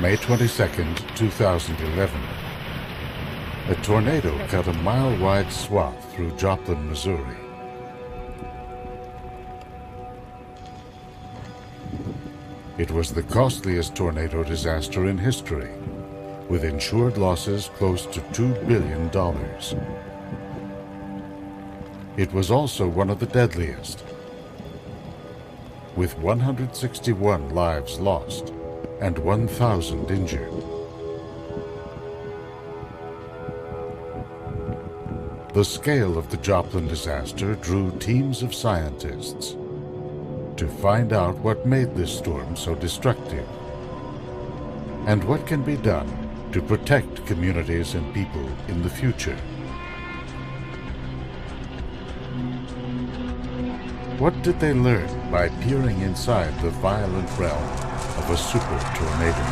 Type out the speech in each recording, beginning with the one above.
May 22nd, 2011. A tornado cut a mile-wide swath through Joplin, Missouri. It was the costliest tornado disaster in history, with insured losses close to $2 billion. It was also one of the deadliest, with 161 lives lost and 1,000 injured. The scale of the Joplin disaster drew teams of scientists to find out what made this storm so destructive and what can be done to protect communities and people in the future. What did they learn by peering inside the violent realm of a super tornado?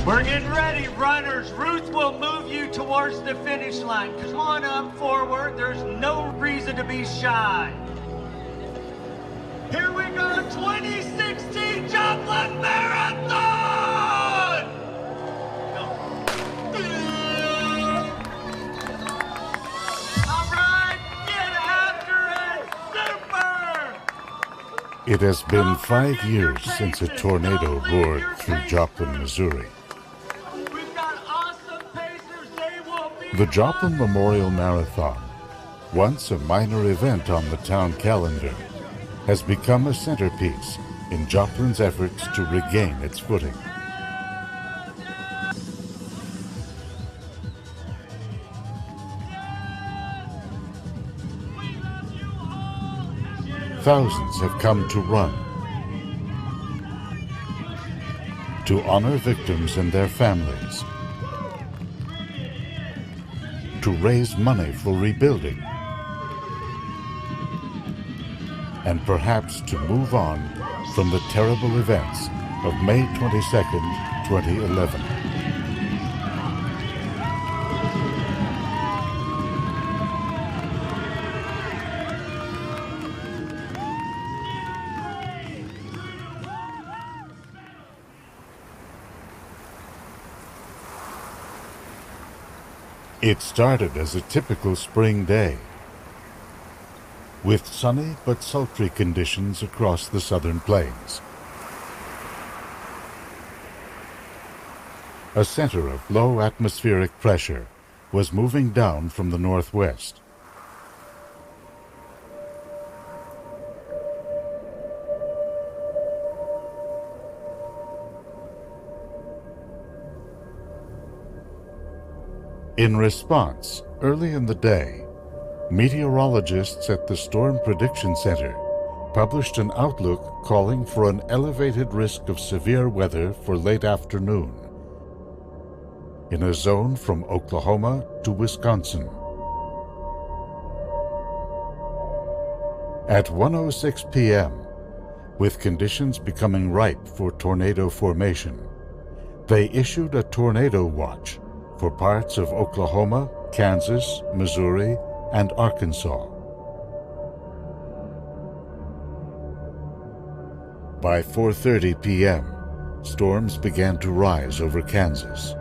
We're getting ready, runners. Ruth will move you towards the finish line. Come on up forward. There's no reason to be shy. Here we go, 2016 Joplin Marathon! All right, get after it, super! It has been 5 years since a tornado roared through Joplin, Missouri. The Joplin Memorial Marathon, once a minor event on the town calendar, has become a centerpiece in Joplin's efforts to regain its footing. Thousands have come to run, to honor victims and their families, to raise money for rebuilding, and perhaps to move on from the terrible events of May 22nd, 2011. It started as a typical spring day, with sunny but sultry conditions across the southern plains. A center of low atmospheric pressure was moving down from the northwest. In response, early in the day, meteorologists at the Storm Prediction Center published an outlook calling for an elevated risk of severe weather for late afternoon in a zone from Oklahoma to Wisconsin. At 1:06 p.m., with conditions becoming ripe for tornado formation, they issued a tornado watch for parts of Oklahoma, Kansas, Missouri, and Arkansas. By 4:30 p.m., storms began to rise over Kansas.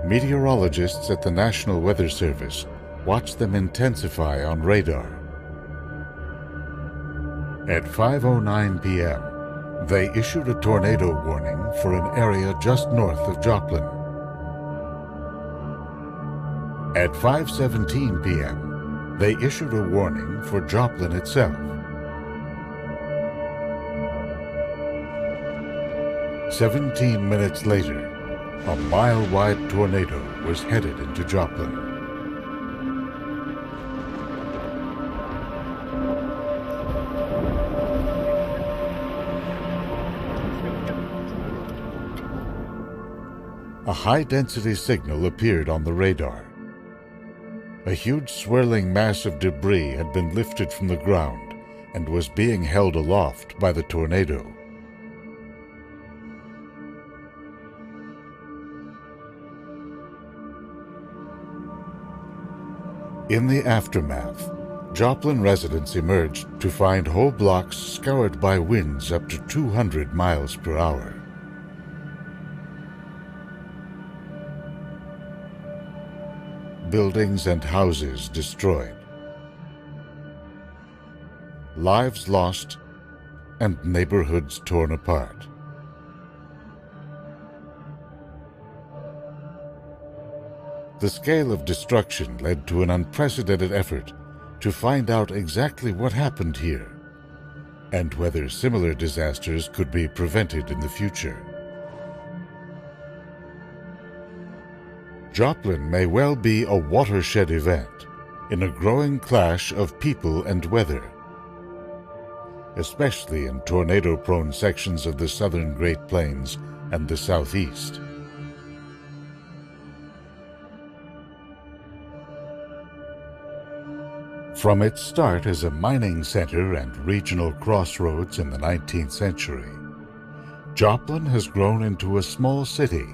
Meteorologists at the National Weather Service watched them intensify on radar. At 5:09 p.m., they issued a tornado warning for an area just north of Joplin. At 5:17 p.m., they issued a warning for Joplin itself. 17 minutes later, a mile-wide tornado was headed into Joplin. A high-density signal appeared on the radar. A huge swirling mass of debris had been lifted from the ground, and was being held aloft by the tornado. In the aftermath, Joplin residents emerged to find whole blocks scoured by winds up to 200 miles per hour. Buildings and houses destroyed. Lives lost and neighborhoods torn apart. The scale of destruction led to an unprecedented effort to find out exactly what happened here and whether similar disasters could be prevented in the future. Joplin may well be a watershed event in a growing clash of people and weather, especially in tornado-prone sections of the southern Great Plains and the Southeast. From its start as a mining center and regional crossroads in the 19th century, Joplin has grown into a small city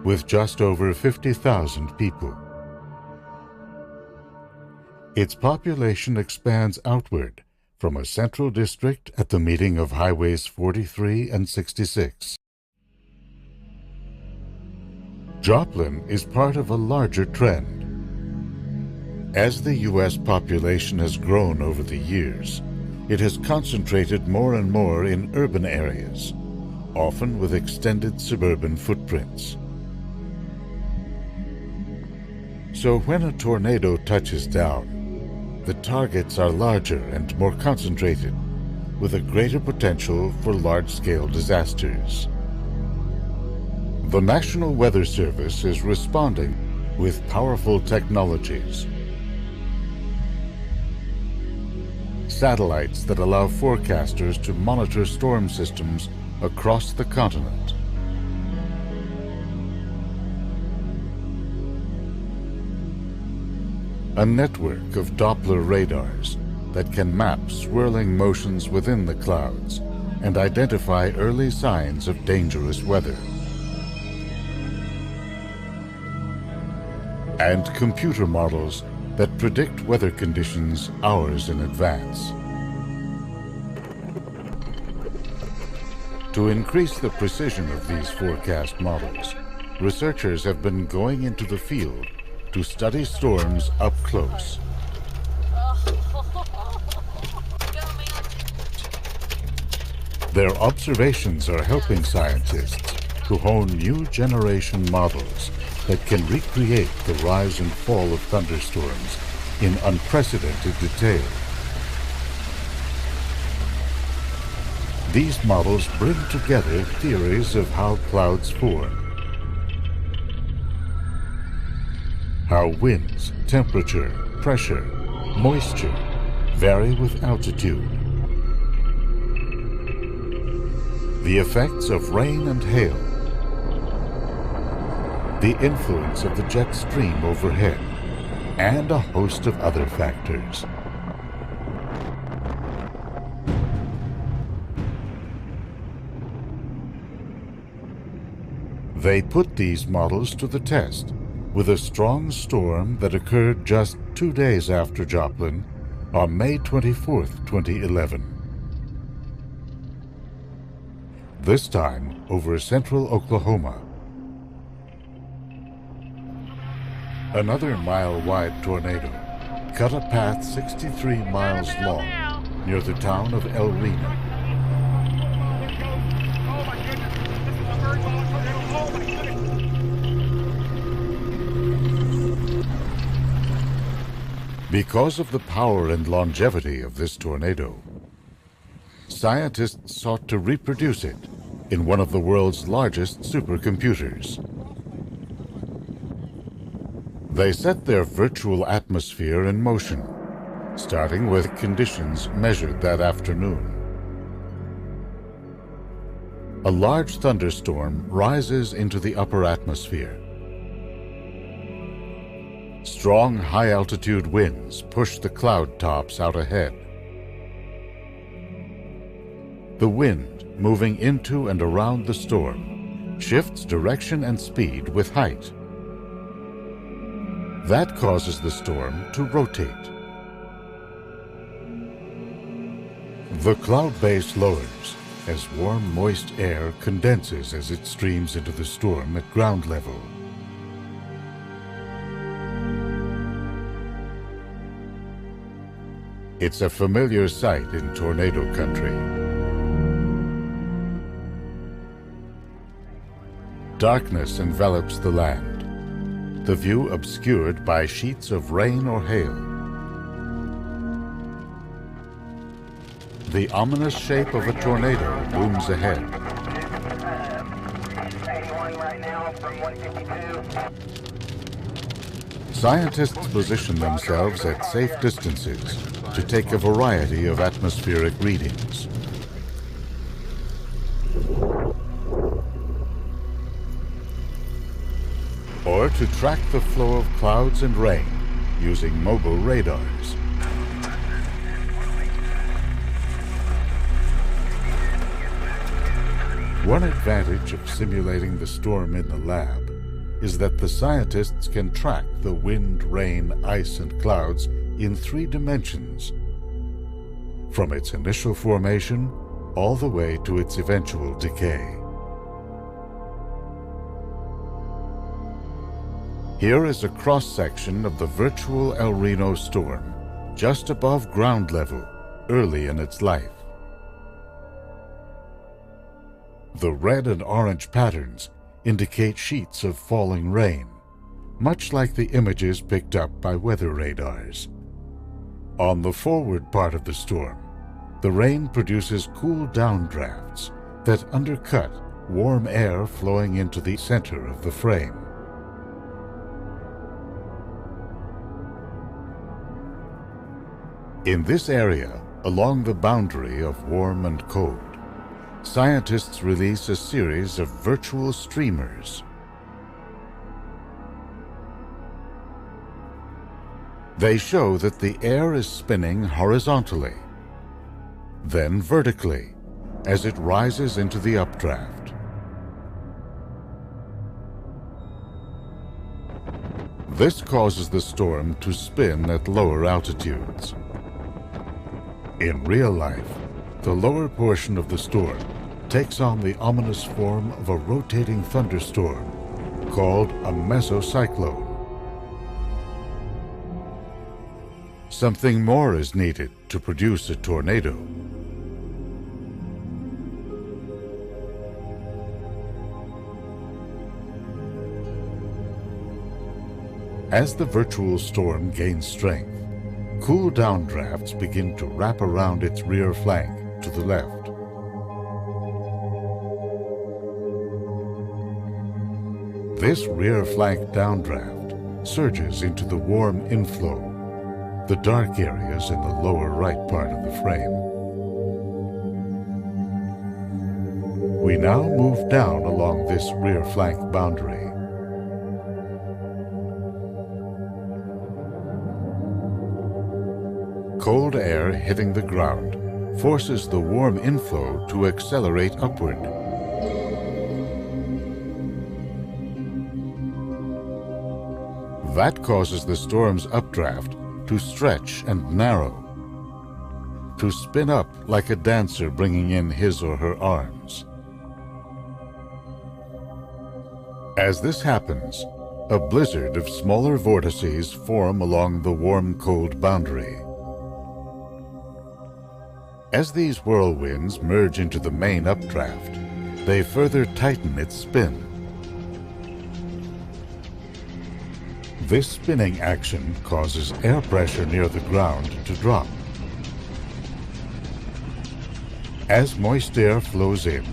with just over 50,000 people. Its population expands outward from a central district at the meeting of Highways 43 and 66. Joplin is part of a larger trend. As the U.S. population has grown over the years, it has concentrated more and more in urban areas, often with extended suburban footprints. So when a tornado touches down, the targets are larger and more concentrated, with a greater potential for large-scale disasters. The National Weather Service is responding with powerful technologies. Satellites that allow forecasters to monitor storm systems across the continent. A network of Doppler radars that can map swirling motions within the clouds and identify early signs of dangerous weather. And computer models that predict weather conditions hours in advance. To increase the precision of these forecast models, researchers have been going into the field to study storms up close. Their observations are helping scientists to hone new generation models that can recreate the rise and fall of thunderstorms in unprecedented detail. These models bring together theories of how clouds form, how winds, temperature, pressure, moisture vary with altitude, the effects of rain and hail, the influence of the jet stream overhead, and a host of other factors. They put these models to the test with a strong storm that occurred just 2 days after Joplin on May 24, 2011. This time over central Oklahoma. Another mile-wide tornado cut a path 63 miles long near the town of El Reno. Because of the power and longevity of this tornado, scientists sought to reproduce it in one of the world's largest supercomputers. They set their virtual atmosphere in motion, starting with conditions measured that afternoon. A large thunderstorm rises into the upper atmosphere. Strong high-altitude winds push the cloud tops out ahead. The wind, moving into and around the storm, shifts direction and speed with height. That causes the storm to rotate. The cloud base lowers as warm, moist air condenses as it streams into the storm at ground level. It's a familiar sight in tornado country. Darkness envelops the land, the view obscured by sheets of rain or hail. The ominous shape of a tornado looms ahead. Scientists position themselves at safe distances to take a variety of atmospheric readings. Or to track the flow of clouds and rain using mobile radars. One advantage of simulating the storm in the lab is that the scientists can track the wind, rain, ice, and clouds in 3 dimensions, from its initial formation all the way to its eventual decay. Here is a cross-section of the virtual El Reno storm, just above ground level, early in its life. The red and orange patterns indicate sheets of falling rain, much like the images picked up by weather radars. On the forward part of the storm, the rain produces cool downdrafts that undercut warm air flowing into the center of the frame. In this area, along the boundary of warm and cold, scientists release a series of virtual streamers. They show that the air is spinning horizontally, then vertically, as it rises into the updraft. This causes the storm to spin at lower altitudes. In real life, the lower portion of the storm takes on the ominous form of a rotating thunderstorm called a mesocyclone. Something more is needed to produce a tornado. As the virtual storm gains strength, cool downdrafts begin to wrap around its rear flank to the left. This rear flank downdraft surges into the warm inflow, the dark areas in the lower right part of the frame. We now move down along this rear flank boundary. Cold air hitting the ground forces the warm inflow to accelerate upward. That causes the storm's updraft to stretch and narrow, to spin up like a dancer bringing in his or her arms. As this happens, a blizzard of smaller vortices form along the warm-cold boundary. As these whirlwinds merge into the main updraft, they further tighten its spin. This spinning action causes air pressure near the ground to drop. As moist air flows in,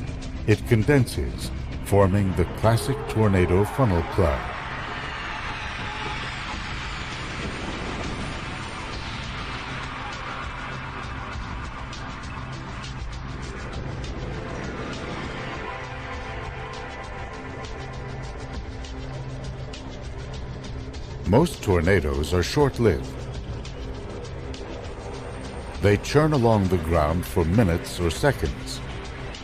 it condenses, forming the classic tornado funnel cloud. Most tornadoes are short-lived. They churn along the ground for minutes or seconds,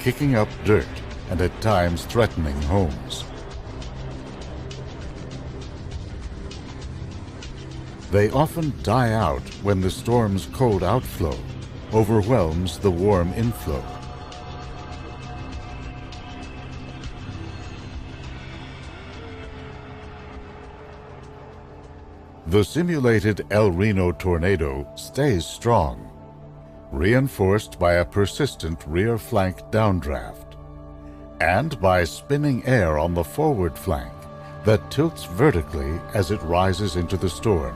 kicking up dirt and at times threatening homes. They often die out when the storm's cold outflow overwhelms the warm inflow. The simulated El Reno tornado stays strong, reinforced by a persistent rear flank downdraft, and by spinning air on the forward flank that tilts vertically as it rises into the storm.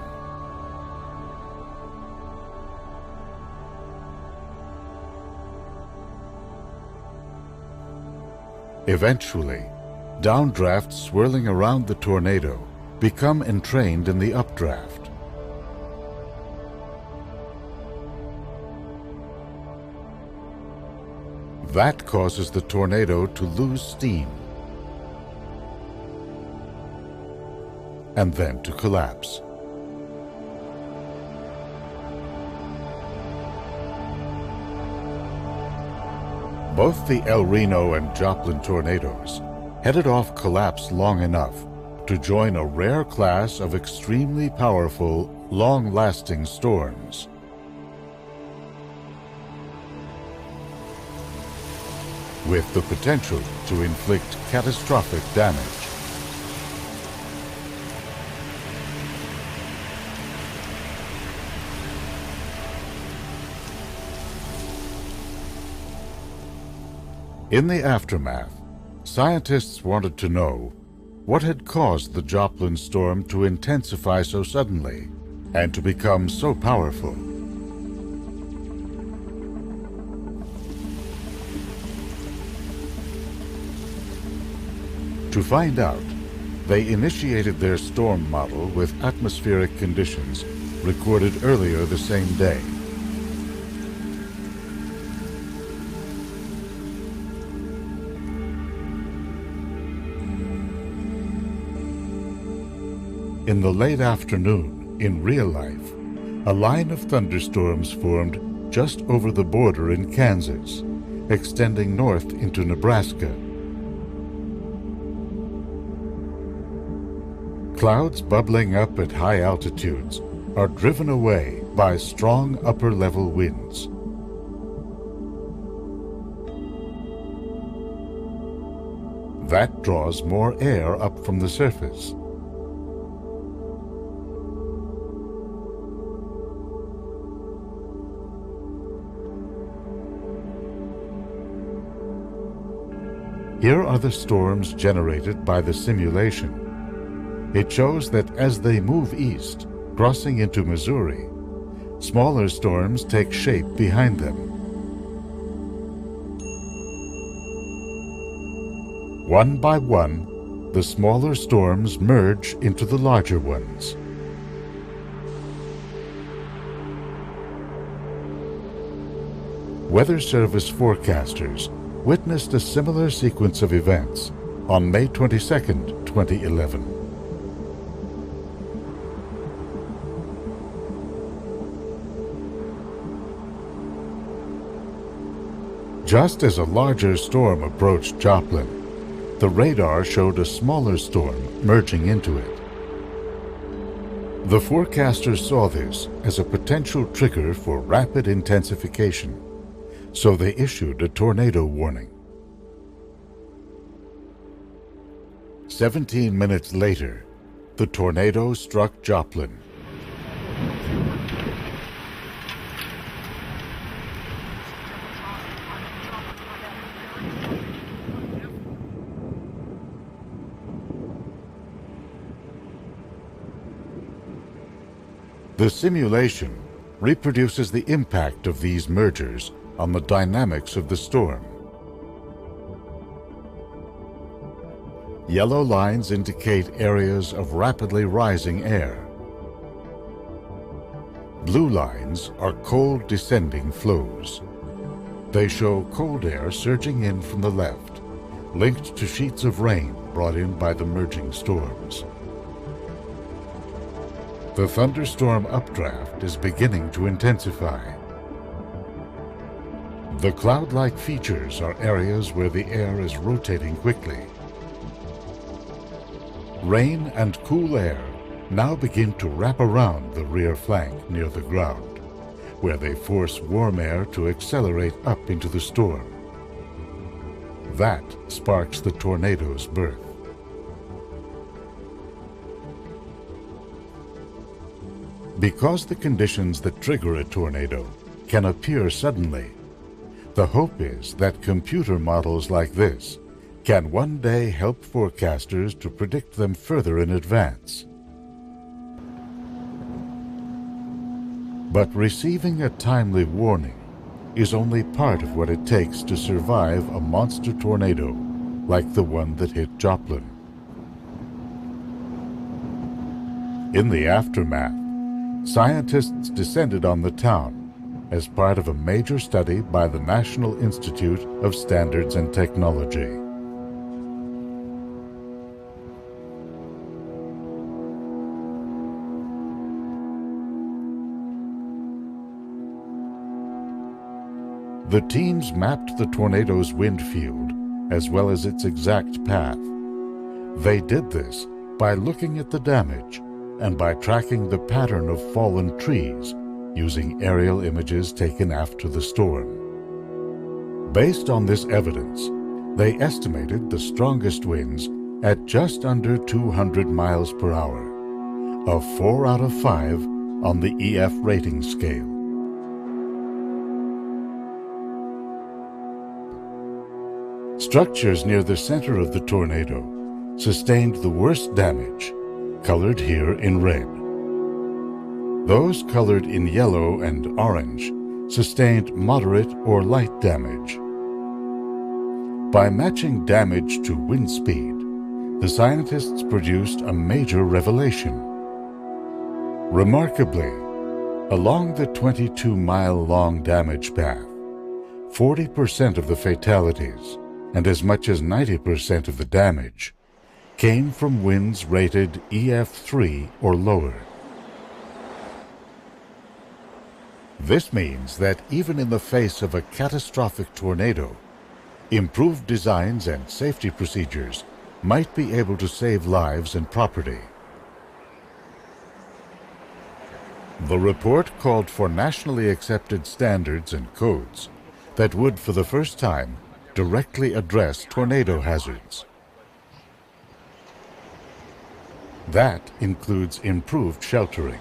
Eventually, downdrafts swirling around the tornado become entrained in the updraft. That causes the tornado to lose steam and then to collapse. Both the El Reno and Joplin tornadoes headed off collapse long enough to join a rare class of extremely powerful, long-lasting storms. With the potential to inflict catastrophic damage. In the aftermath, scientists wanted to know what had caused the Joplin storm to intensify so suddenly and to become so powerful. To find out, they initiated their storm model with atmospheric conditions recorded earlier the same day. In the late afternoon, in real life, a line of thunderstorms formed just over the border in Kansas, extending north into Nebraska. Clouds bubbling up at high altitudes are driven away by strong upper-level winds. That draws more air up from the surface. Here are the storms generated by the simulation. It shows that as they move east, crossing into Missouri, smaller storms take shape behind them. One by one, the smaller storms merge into the larger ones. Weather Service forecasters witnessed a similar sequence of events on May 22, 2011. Just as a larger storm approached Joplin, the radar showed a smaller storm merging into it. The forecasters saw this as a potential trigger for rapid intensification, so they issued a tornado warning. 17 minutes later, the tornado struck Joplin. The simulation reproduces the impact of these mergers on the dynamics of the storm. Yellow lines indicate areas of rapidly rising air. Blue lines are cold descending flows. They show cold air surging in from the left, linked to sheets of rain brought in by the merging storms. The thunderstorm updraft is beginning to intensify. The cloud-like features are areas where the air is rotating quickly. Rain and cool air now begin to wrap around the rear flank near the ground, where they force warm air to accelerate up into the storm. That sparks the tornado's birth. Because the conditions that trigger a tornado can appear suddenly, the hope is that computer models like this can one day help forecasters to predict them further in advance. But receiving a timely warning is only part of what it takes to survive a monster tornado like the one that hit Joplin. In the aftermath, scientists descended on the town as part of a major study by the National Institute of Standards and Technology. The teams mapped the tornado's wind field as well as its exact path. They did this by looking at the damage and by tracking the pattern of fallen trees using aerial images taken after the storm. Based on this evidence, they estimated the strongest winds at just under 200 miles per hour, a 4 out of 5 on the EF rating scale. Structures near the center of the tornado sustained the worst damage, colored here in red. Those colored in yellow and orange sustained moderate or light damage. By matching damage to wind speed, the scientists produced a major revelation. Remarkably, along the 22-mile-long damage path, 40% of the fatalities and as much as 90% of the damage came from winds rated EF3 or lower. This means that even in the face of a catastrophic tornado, improved designs and safety procedures might be able to save lives and property. The report called for nationally accepted standards and codes that would, for the first time, directly address tornado hazards. That includes improved sheltering.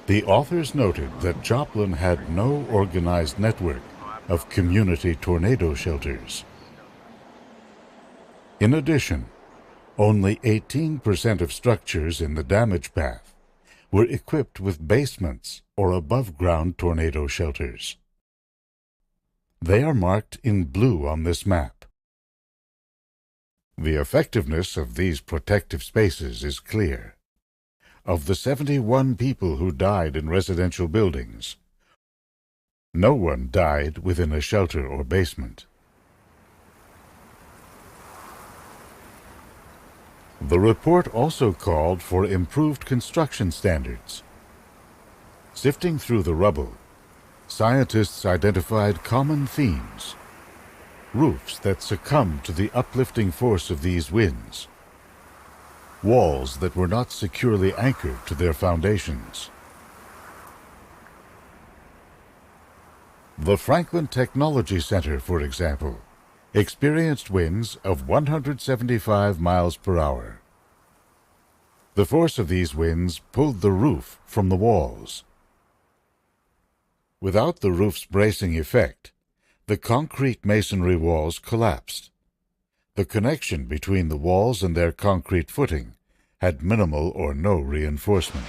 The authors noted that Joplin had no organized network of community tornado shelters. In addition, only 18% of structures in the damage path were equipped with basements or above-ground tornado shelters. They are marked in blue on this map. The effectiveness of these protective spaces is clear. Of the 71 people who died in residential buildings, no one died within a shelter or basement. The report also called for improved construction standards. Sifting through the rubble, scientists identified common themes: roofs that succumb to the uplifting force of these winds, walls that were not securely anchored to their foundations. The Franklin Technology Center, for example, experienced winds of 175 miles per hour. The force of these winds pulled the roof from the walls. Without the roof's bracing effect, the concrete masonry walls collapsed. The connection between the walls and their concrete footing had minimal or no reinforcement.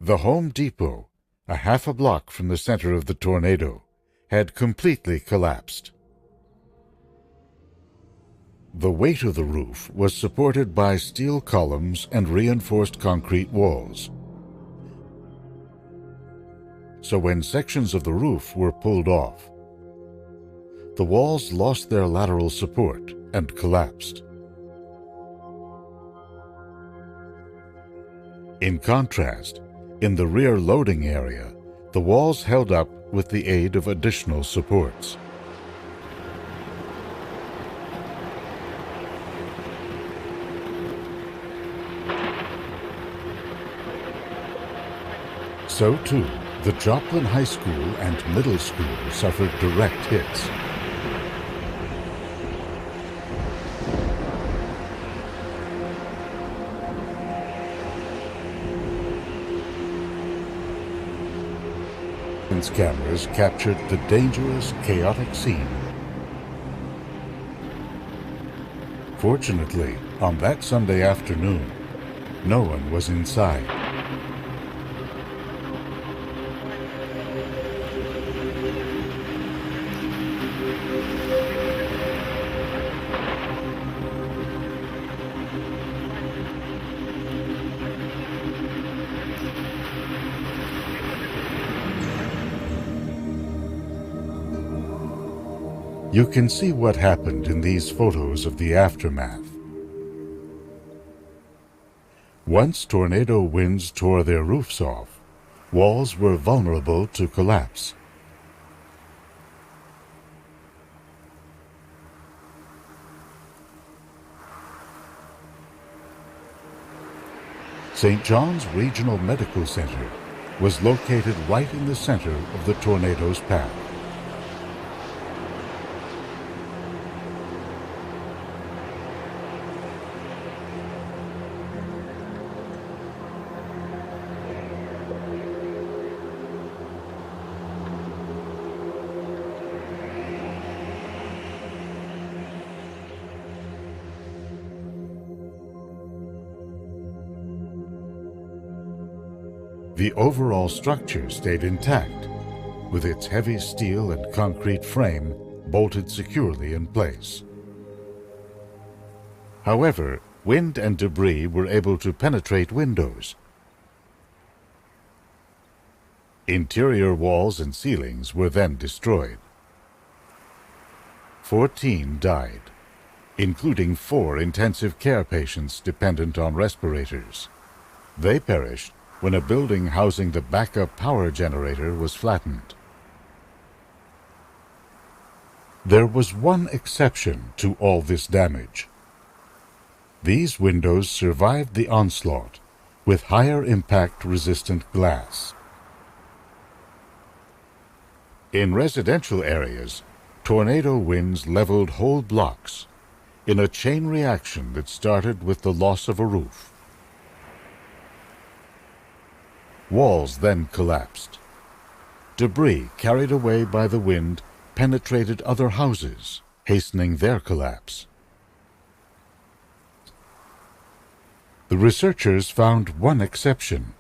The Home Depot, a half a block from the center of the tornado, had completely collapsed. The weight of the roof was supported by steel columns and reinforced concrete walls. So when sections of the roof were pulled off, the walls lost their lateral support and collapsed. In contrast, in the rear loading area, the walls held up with the aid of additional supports. So too, the Joplin High School and Middle School suffered direct hits. Cameras captured the dangerous, chaotic scene. Fortunately, on that Sunday afternoon, no one was inside. You can see what happened in these photos of the aftermath. Once tornado winds tore their roofs off, walls were vulnerable to collapse. St. John's Regional Medical Center was located right in the center of the tornado's path. The overall structure stayed intact, with its heavy steel and concrete frame bolted securely in place. However, wind and debris were able to penetrate windows. Interior walls and ceilings were then destroyed. 14 died, including 4 intensive care patients dependent on respirators. They perished when a building housing the backup power generator was flattened. There was one exception to all this damage. These windows survived the onslaught with higher impact-resistant glass. In residential areas, tornado winds leveled whole blocks in a chain reaction that started with the loss of a roof. Walls then collapsed. Debris carried away by the wind penetrated other houses, hastening their collapse. The researchers found one exception.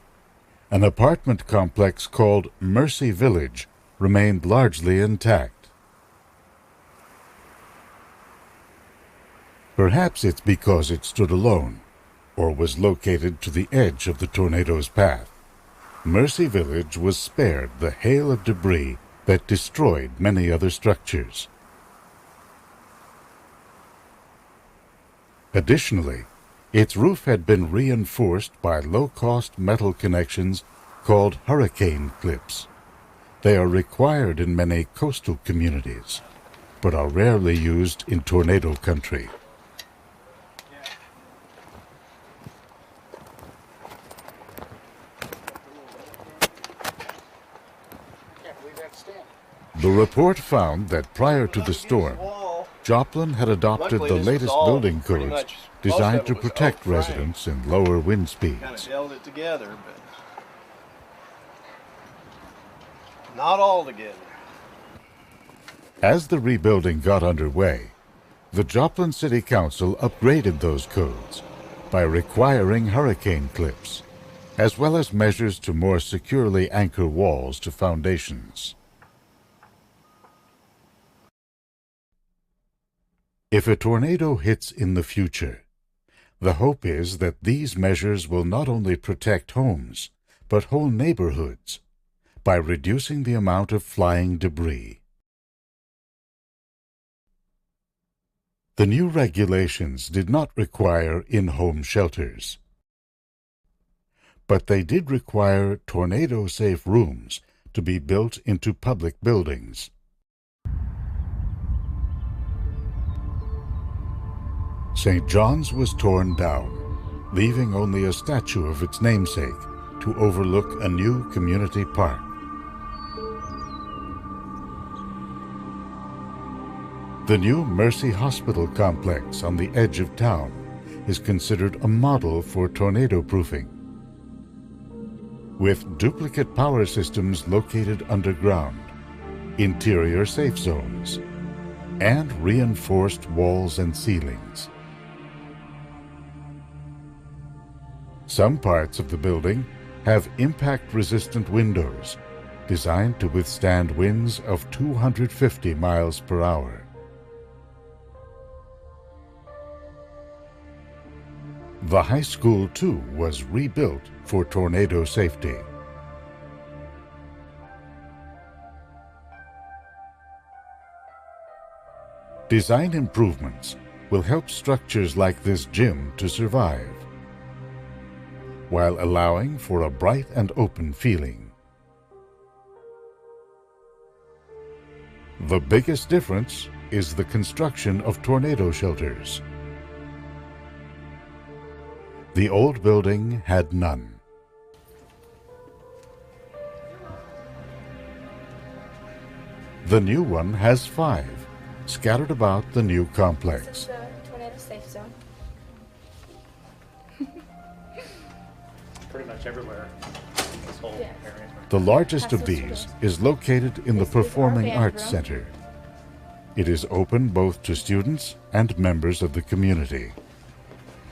An apartment complex called Mercy Village remained largely intact. Perhaps it's because it stood alone, or was located to the edge of the tornado's path. Mercy Village was spared the hail of debris that destroyed many other structures. Additionally, its roof had been reinforced by low-cost metal connections called hurricane clips. They are required in many coastal communities, but are rarely used in tornado country. The report found that prior to the storm, Joplin had adopted the latest building codes designed to protect residents in lower wind speeds. Kind of held it together, but not all together. As the rebuilding got underway, the Joplin City Council upgraded those codes by requiring hurricane clips, as well as measures to more securely anchor walls to foundations. If a tornado hits in the future, the hope is that these measures will not only protect homes, but whole neighborhoods, by reducing the amount of flying debris. The new regulations did not require in-home shelters, but they did require tornado-safe rooms to be built into public buildings. St. John's was torn down, leaving only a statue of its namesake to overlook a new community park. The new Mercy Hospital complex on the edge of town is considered a model for tornado-proofing. With duplicate power systems located underground, interior safe zones, and reinforced walls and ceilings. Some parts of the building have impact-resistant windows designed to withstand winds of 250 miles per hour. The high school, too, was rebuilt for tornado safety. Design improvements will help structures like this gym to survive, while allowing for a bright and open feeling. The biggest difference is the construction of tornado shelters. The old building had none. The new one has 5, scattered about the new complex. This is the tornado safe zone. Pretty much everywhere in this whole Yes. area. The largest of these is located in the This is our Performing band Arts room. Center. It is open both to students and members of the community.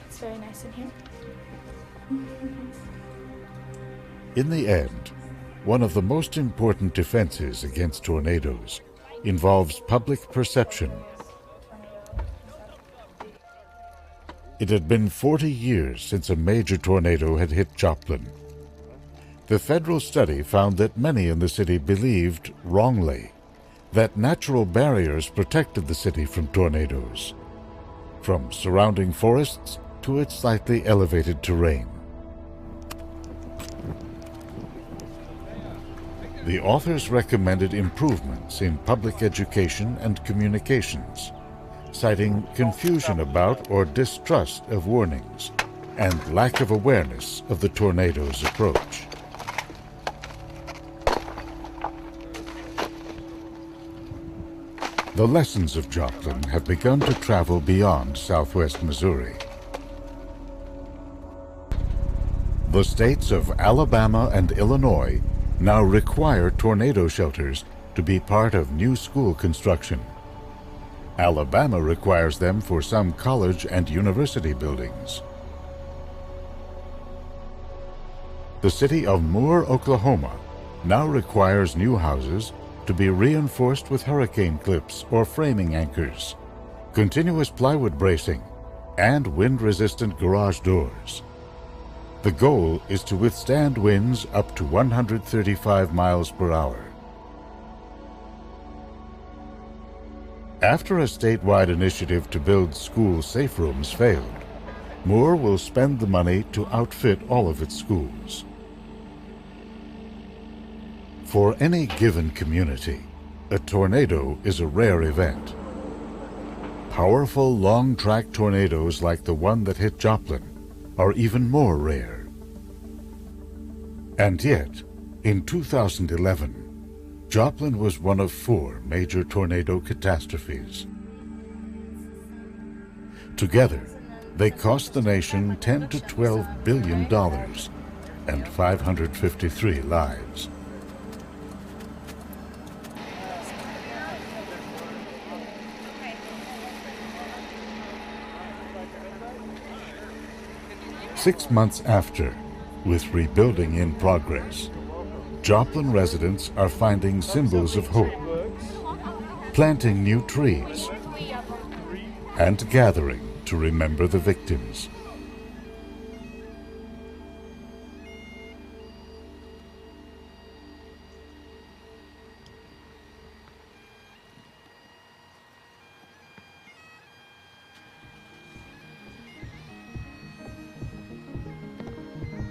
It's very nice in here. In the end, one of the most important defenses against tornadoes involves public perception. It had been 40 years since a major tornado had hit Joplin. The federal study found that many in the city believed, wrongly, that natural barriers protected the city from tornadoes, from surrounding forests to its slightly elevated terrain. The authors recommended improvements in public education and communications, citing confusion about or distrust of warnings and lack of awareness of the tornado's approach. The lessons of Joplin have begun to travel beyond southwest Missouri. The states of Alabama and Illinois now require tornado shelters to be part of new school construction. Alabama requires them for some college and university buildings. The city of Moore, Oklahoma, now requires new houses to be reinforced with hurricane clips or framing anchors, continuous plywood bracing, and wind-resistant garage doors. The goal is to withstand winds up to 135 miles per hour. After a statewide initiative to build school safe rooms failed, Moore will spend the money to outfit all of its schools. For any given community, a tornado is a rare event. Powerful long-track tornadoes like the one that hit Joplin are even more rare. And yet, in 2011, Joplin was one of 4 major tornado catastrophes. Together, they cost the nation $10 to $12 billion and 553 lives. Six months after, with rebuilding in progress, Joplin residents are finding symbols of hope, planting new trees, and gathering to remember the victims.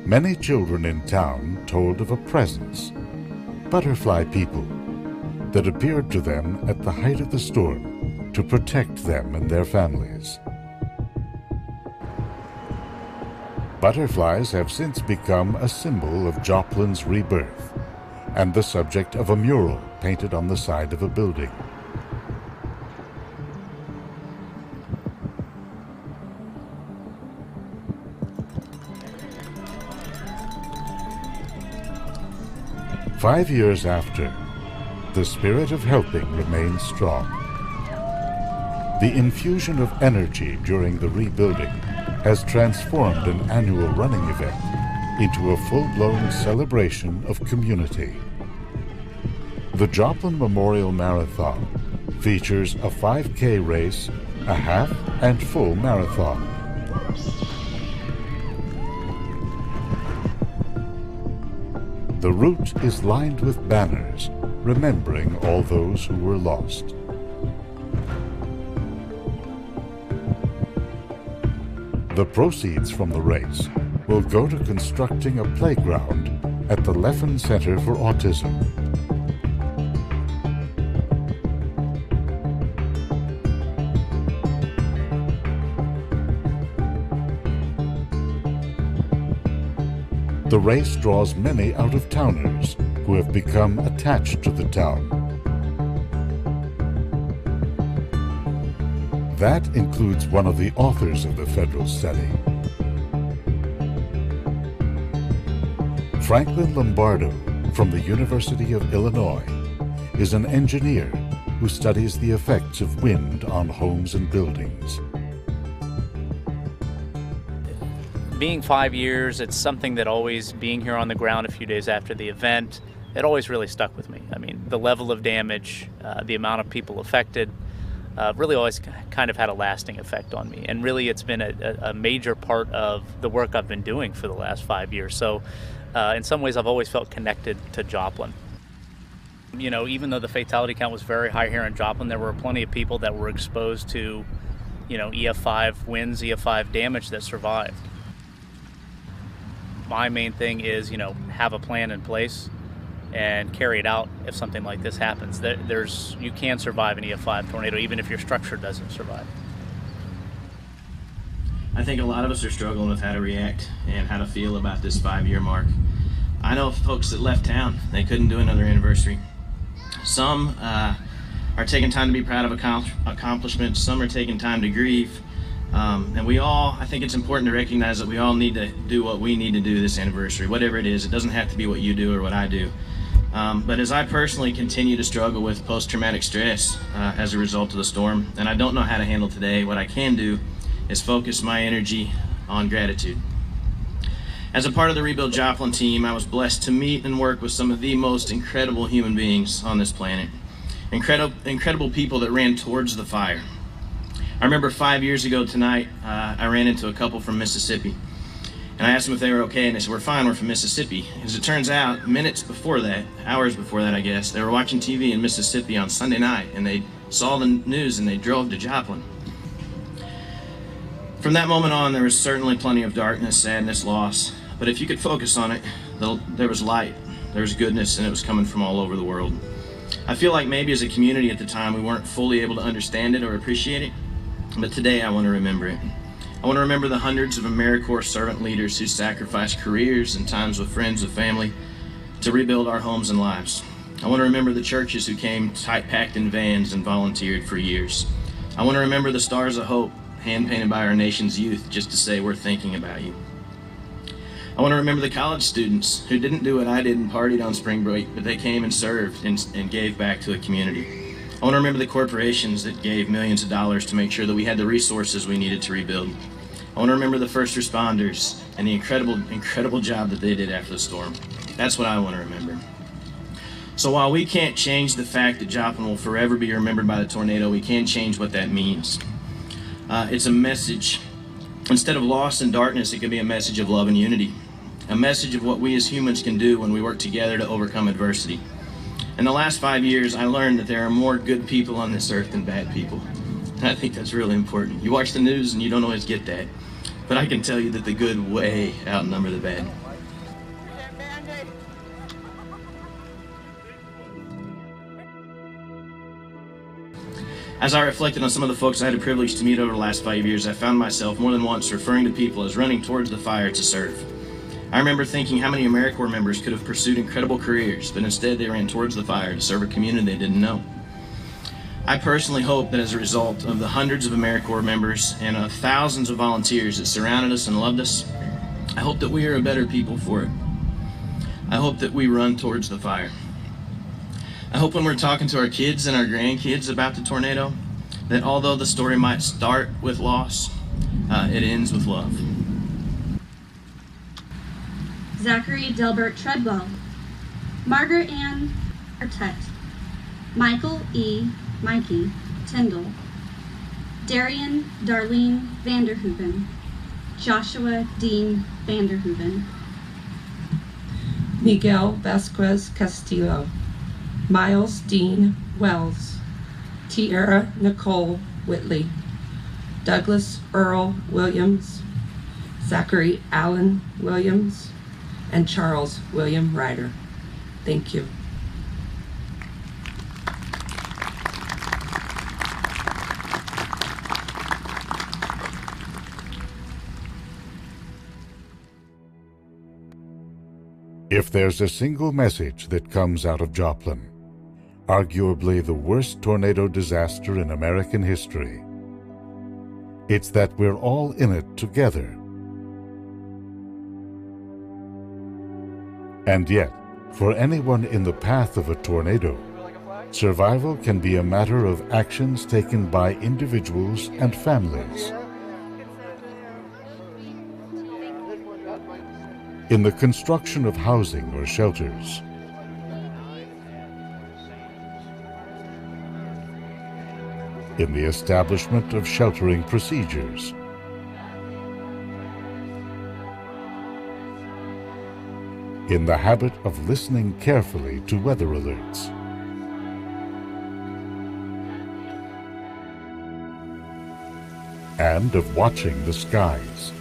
Many children in town told of a presence, butterfly people that appeared to them at the height of the storm to protect them and their families. Butterflies have since become a symbol of Joplin's rebirth and the subject of a mural painted on the side of a building. "5 years after, the spirit of helping remains strong. The infusion of energy during the rebuilding has transformed an annual running event into a full-blown celebration of community. The Joplin Memorial Marathon features a 5K race, a half and full marathon. The route is lined with banners remembering all those who were lost. The proceeds from the race will go to constructing a playground at the Leffen Center for Autism. The race draws many out-of-towners who have become attached to the town. That includes one of the authors of the federal study. Franklin Lombardo from the University of Illinois is an engineer who studies the effects of wind on homes and buildings. Being 5 years, it's something that always, being here on the ground a few days after the event, it always really stuck with me. I mean, the level of damage, the amount of people affected, really always kind of had a lasting effect on me. And really it's been a major part of the work I've been doing for the last 5 years. So in some ways I've always felt connected to Joplin. You know, even though the fatality count was very high here in Joplin, there were plenty of people that were exposed to, you know, EF5 winds, EF5 damage that survived. My main thing is, you know, have a plan in place and carry it out if something like this happens. You can survive an EF5 tornado even if your structure doesn't survive. I think a lot of us are struggling with how to react and how to feel about this 5-year mark. I know folks that left town, they couldn't do another anniversary. Some are taking time to be proud of accomplishments, some are taking time to grieve. And we all, I think it's important to recognize that we all need to do what we need to do this anniversary, whatever it is. It doesn't have to be what you do or what I do. But as I personally continue to struggle with post-traumatic stress as a result of the storm, and I don't know how to handle today, what I can do is focus my energy on gratitude. As a part of the Rebuild Joplin team, I was blessed to meet and work with some of the most incredible human beings on this planet. Incredible people that ran towards the fire. I remember 5 years ago tonight, I ran into a couple from Mississippi. And I asked them if they were okay, and they said, "We're fine, we're from Mississippi." As it turns out, minutes before that, hours before that I guess, they were watching TV in Mississippi on Sunday night, and they saw the news and they drove to Joplin. From that moment on, there was certainly plenty of darkness, sadness, loss. But if you could focus on it, there was light, there was goodness, and it was coming from all over the world. I feel like maybe as a community at the time, we weren't fully able to understand it or appreciate it. But today I want to remember it. I want to remember the hundreds of AmeriCorps servant leaders who sacrificed careers and times with friends and family to rebuild our homes and lives. I want to remember the churches who came tight-packed in vans and volunteered for years. I want to remember the stars of hope hand-painted by our nation's youth just to say we're thinking about you. I want to remember the college students who didn't do what I did and partied on spring break, but they came and served and gave back to a community. I want to remember the corporations that gave millions of dollars to make sure that we had the resources we needed to rebuild. I want to remember the first responders and the incredible job that they did after the storm. That's what I want to remember. So while we can't change the fact that Joplin will forever be remembered by the tornado, we can change what that means. It's a message. Instead of loss and darkness, it can be a message of love and unity. A message of what we as humans can do when we work together to overcome adversity. In the last 5 years, I learned that there are more good people on this earth than bad people. And I think that's really important. You watch the news and you don't always get that. But I can tell you that the good way outnumber the bad. As I reflected on some of the folks I had the privilege to meet over the last 5 years, I found myself more than once referring to people as running towards the fire to serve. I remember thinking how many AmeriCorps members could have pursued incredible careers, but instead they ran towards the fire to serve a community they didn't know. I personally hope that as a result of the hundreds of AmeriCorps members and of thousands of volunteers that surrounded us and loved us, I hope that we are a better people for it. I hope that we run towards the fire. I hope when we're talking to our kids and our grandkids about the tornado, that although the story might start with loss, it ends with love. Zachary Delbert Treadwell, Margaret Ann Artett, Michael E. Mikey Tyndall, Darian Darlene Vanderhoeven, Joshua Dean Vanderhoeven, Miguel Vasquez Castillo, Miles Dean Wells, Tierra Nicole Whitley, Douglas Earl Williams, Zachary Allen Williams, and Charles William Ryder. Thank you. If there's a single message that comes out of Joplin, arguably the worst tornado disaster in American history, it's that we're all in it together. And yet, for anyone in the path of a tornado, survival can be a matter of actions taken by individuals and families. In the construction of housing or shelters, in the establishment of sheltering procedures, in the habit of listening carefully to weather alerts, and of watching the skies.